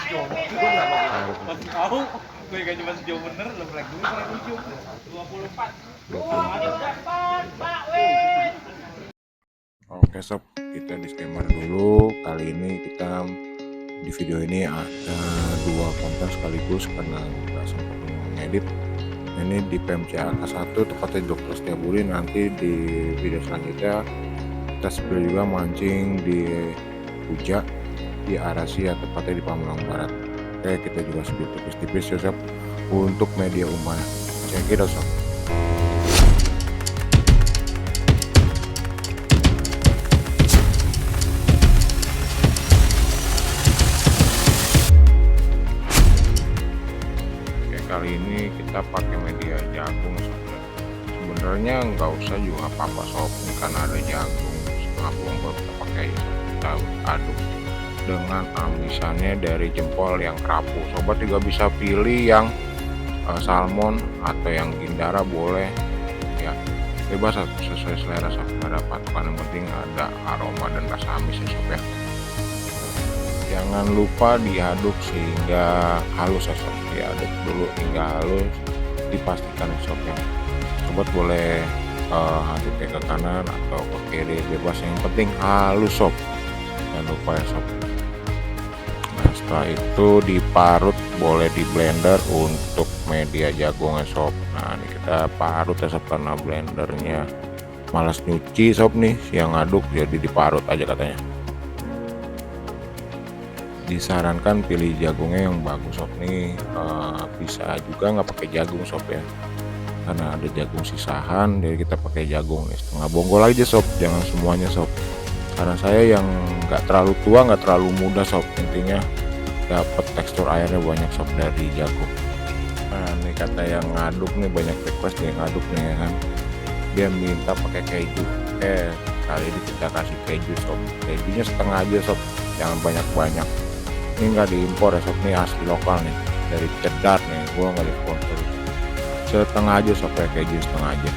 Masih tahu, gue gak cuma sejauh bener, lo like dulu like YouTube 24. Oke sob, kita disclaimer dulu. Kali ini kita di video ini ada dua konten sekaligus karena nggak sempat ngedit. Ini di PMC Angka 1 tepatnya di Dr. Setiabudi. Nanti di video selanjutnya kita spill juga mancing di Puja di Arasia tepatnya di Pamulang Barat. Oke, kita juga spill tipis-tipis ya sob untuk media umpan. Check it out sob. Kali ini kita pakai media jagung sebenarnya nggak usah juga apa-apa sob, karena ada jagung setengah bumbel kita pakai, kita aduk dengan amisannya dari jempol yang kerapu. Sobat juga bisa pilih yang salmon atau yang gindara boleh ya, bebas sesuai selera sob, ada patokan, yang penting ada aroma dan rasa amis ya sob ya. Jangan lupa diaduk sehingga halus ya sob, diaduk dulu hingga halus, dipastikan sob ya. Sobat boleh aduk ke kanan atau ke kiri, bebas, yang penting halus sob, jangan lupa ya sob. Nah setelah itu diparut, boleh di blender untuk media jagungnya sob. Nah ini kita parut ya sob, karena blendernya malas nyuci sob nih yang ngaduk, jadi diparut aja katanya. Disarankan pilih jagungnya yang bagus sob nih, bisa juga nggak pakai jagung sob ya, karena ada jagung sisahan, jadi kita pakai jagung nih setengah bonggol aja sob, jangan semuanya sob, karena saya yang nggak terlalu tua nggak terlalu muda sob, intinya dapat tekstur airnya banyak sob dari jagung. Nah ini kata yang ngaduk nih, banyak request yang ngaduk nih ya kan, dia minta pakai keju. Kali ini kita kasih keju sob, kejunya setengah aja sob, jangan banyak-banyak. Ini nggak diimpor ya sob, ini asli lokal nih dari Cedar nih, gua nggak disponsor. Setengah aja sob ya, keju setengah aja.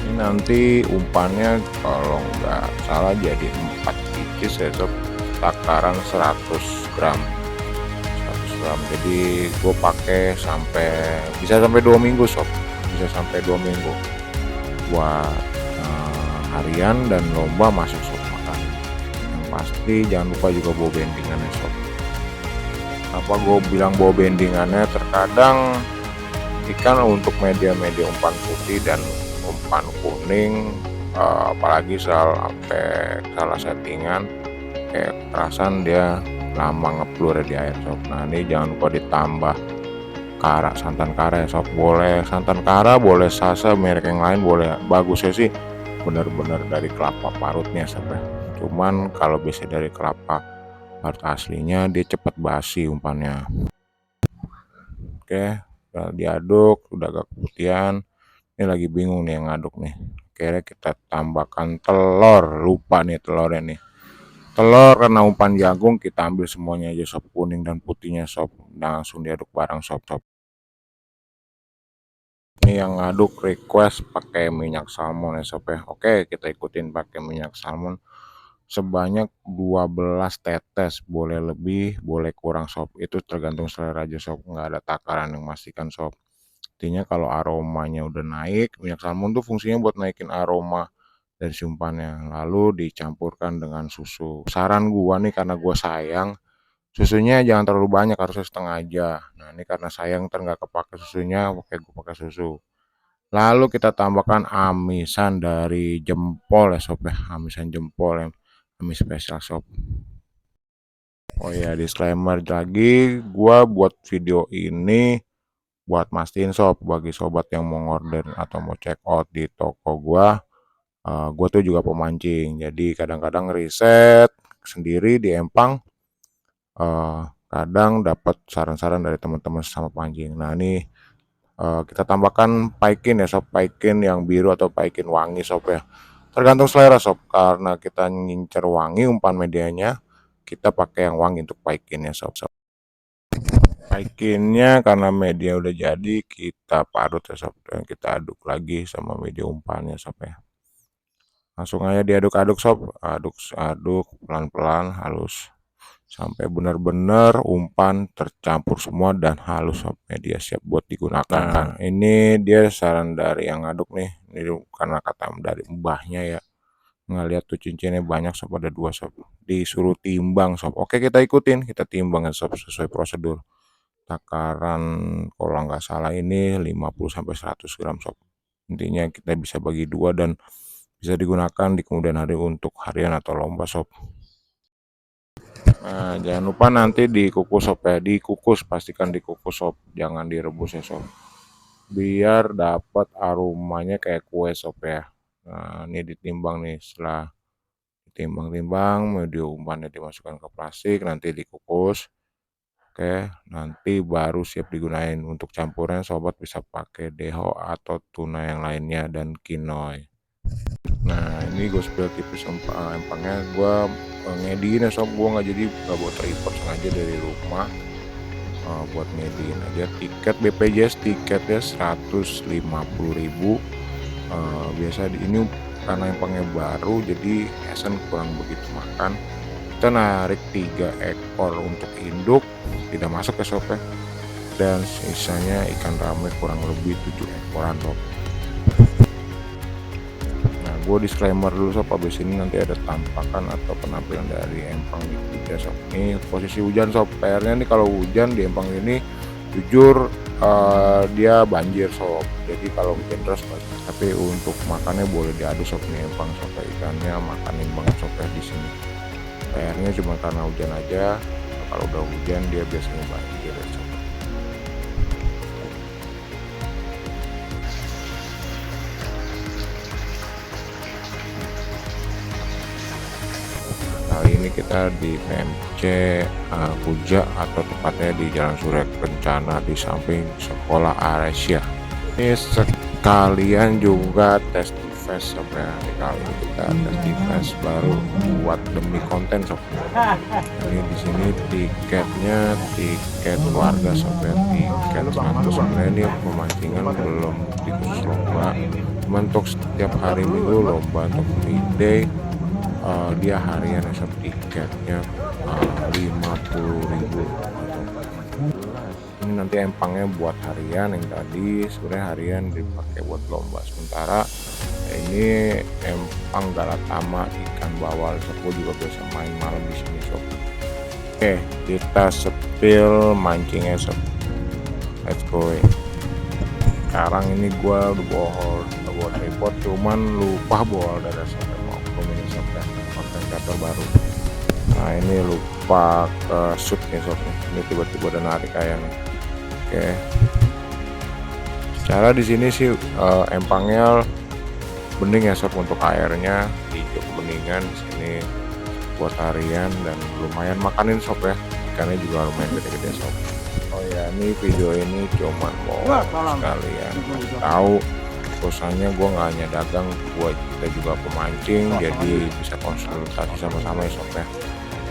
Ini nanti umpannya kalau nggak salah jadi 4 pieces ya sob, takaran 100 gram, jadi gue pakai bisa sampai 2 minggu sob, bisa sampai 2 minggu buat harian dan lomba masuk sob. Makan yang pasti jangan lupa juga bawa bendingannya sob. Apa gue bilang bawa bendingannya, terkadang ikan untuk media-media umpan putih dan umpan kuning, apalagi sampai salah settingan kayak kekerasan, dia lama ngeplur di air sob. Nah ini jangan lupa ditambah santan kara ya sob, boleh santan kara, boleh sasa, merek yang lain boleh. Bagusnya sih bener-bener dari kelapa parutnya sob ya, cuman kalau bisa dari kelapa parut aslinya dia cepat basi umpannya. Oke, udah diaduk, udah agak keputihan, ini lagi bingung nih yang ngaduk nih. Akhirnya kita tambahkan telur, lupa nih telurnya nih. Telur karena umpan jagung kita ambil semuanya aja sob, kuning dan putihnya sob, langsung diaduk bareng sob. Ini yang ngaduk request pakai minyak salmon ya sob ya. Oke, kita ikutin pakai minyak salmon sebanyak 12 tetes, boleh lebih boleh kurang sob, itu tergantung selera aja sob, nggak ada takaran yang memastikan sob. Artinya kalau aromanya udah naik, minyak salmon tuh fungsinya buat naikin aroma dari si umpannya, lalu dicampurkan dengan susu. Saran gua nih, karena gua sayang, susunya jangan terlalu banyak, harusnya setengah aja. Nah ini karena sayang ntar nggak kepake susunya, pakai gue pakai susu. Lalu kita tambahkan amisan dari jempol ya sob ya, amisan jempol ya, amis spesial sob. Oh ya, disclaimer lagi, gua buat video ini buat mastiin sob, bagi sobat yang mau order atau mau check out di toko gua tuh juga pemancing, jadi kadang-kadang riset sendiri di Empang, kadang dapat saran-saran dari teman-teman sama pancing. Nah ini kita tambahkan paikin ya sob, paikin yang biru atau paikin wangi sob ya, tergantung selera sob, karena kita ngincer wangi umpan medianya, kita pakai yang wangi untuk paikinnya sob. Paikinnya karena media udah jadi, kita parut ya sob, dan kita aduk lagi sama media umpannya sob ya. Langsung aja diaduk-aduk sob, aduk pelan-pelan halus, sampai benar-benar umpan tercampur semua dan halus sob. Media siap buat digunakan. Nah, ini dia saran dari yang ngaduk nih. Ini karena kata dari mbahnya ya, ngeliat tuh cincinnya banyak sob, ada 2 sob, disuruh timbang sob. Oke, kita ikutin, kita timbang sob sesuai prosedur. Takaran kalau nggak salah ini 50-100 gram sob. Intinya kita bisa bagi 2 dan bisa digunakan di kemudian hari untuk harian atau lomba sob. Nah, jangan lupa nanti dikukus sob ya, dikukus, pastikan dikukus sob, jangan direbus ya sob, biar dapat aromanya kayak kue sob ya. Nah, ini ditimbang nih, setelah ditimbang-timbang, umpannya dimasukkan ke plastik, nanti dikukus. Oke, nanti baru siap digunain. Untuk campuran sobat bisa pakai deho atau tuna yang lainnya dan kinoy. Nah, ini gue spill tipis empangnya. Gue ngediin ya sob, gue nggak bawa tripod, sengaja dari rumah buat ngediin aja. Tiket BPJS tiketnya 150.000. Biasa ini karena empangnya baru, jadi Hasan kurang begitu makan. Kita narik 3 ekor untuk induk, tidak masuk ke sob ya, dan sisanya ikan rame kurang lebih 7 ekoran sob. Nah, gue disclaimer dulu sob, habis ini nanti ada tampakan atau penampilan dari empang di sob. Ini posisi hujan sob, PR-nya nih kalau hujan di empang ini jujur dia banjir sob, jadi kalau hujan deras tapi untuk makannya boleh diadu sob nih empang sob, ikannya makanin banget sob ya di sini. PR-nya cuma karena hujan aja, kalau udah hujan dia biasanya banjir ya sob. Kali ini kita di PMC Kuja atau tepatnya di Jalan Surya Kencana di samping sekolah Aresia. Ini sekalian juga tes device sob ya. Kali ini kita tes device baru buat demi konten sob. Ini di sini tiketnya tiket warga sob ya, tiket 100. Sebenarnya ini pemancingan belum dikhusus lomba, cuma untuk setiap hari minggu lomba untuk weekday. Dia harian sob, tiketnya 50.000. Ini nanti empangnya buat harian, yang tadi sebenarnya harian dipakai buat lomba. Sementara ini empang galatama ikan bawal sob, juga biasa main malam di sini sob. Oke, kita spill mancingnya sob, let's go. Sekarang ini gua udah bawa tripod, cuman lupa bawa dada sob, mau komen sob ya, konten kreator baru. Nah, ini lupa ke shoot nih sob, ini tiba-tiba ada narik ayam. Oke, secara di sini sih empangnya bening ya sob, untuk airnya hijau beningan di sini buat harian dan lumayan makanin sob ya, ikannya juga lumayan gede-gede sob. Oh ya, ini video ini cuman mau sekalian tahu bahwasanya gue nggak hanya dagang, kita juga pemancing, jadi bisa konsultasi sama-sama ya sob ya.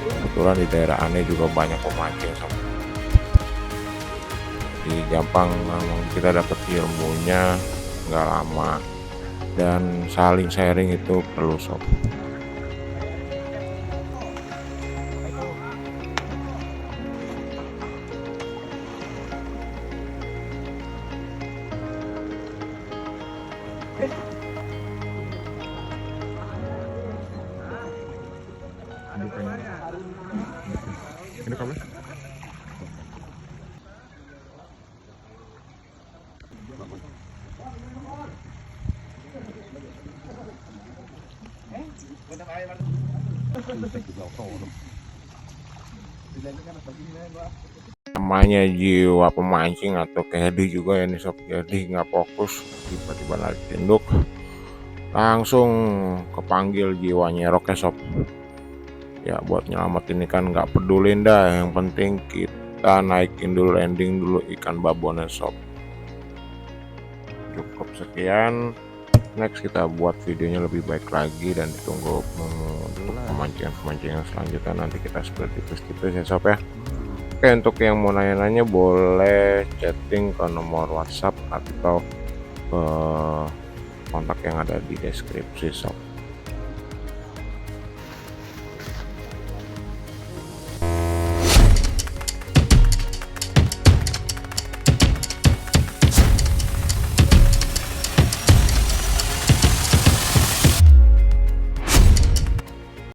Kebetulan di daerah aneh juga banyak pemancing sob, jadi gampang kita dapat ilmunya nggak lama, dan saling sharing itu perlu sob. Ini kamu? Namanya jiwa pemancing atau kedi juga ya nih sob, jadi nggak fokus tiba-tiba narik induk langsung kepanggil jiwa nyerok ya sob ya, buat nyelamatin ikan nggak pedulin dah, yang penting kita naikin dulu, landing dulu ikan babonnya sob. Cukup sekian, next kita buat videonya lebih baik lagi dan ditunggu pemancingan selanjutnya, nanti kita seperti tipis-tipis ya sob ya. Oke, untuk yang mau nanya-nanya boleh chatting ke nomor WhatsApp atau kontak yang ada di deskripsi sob.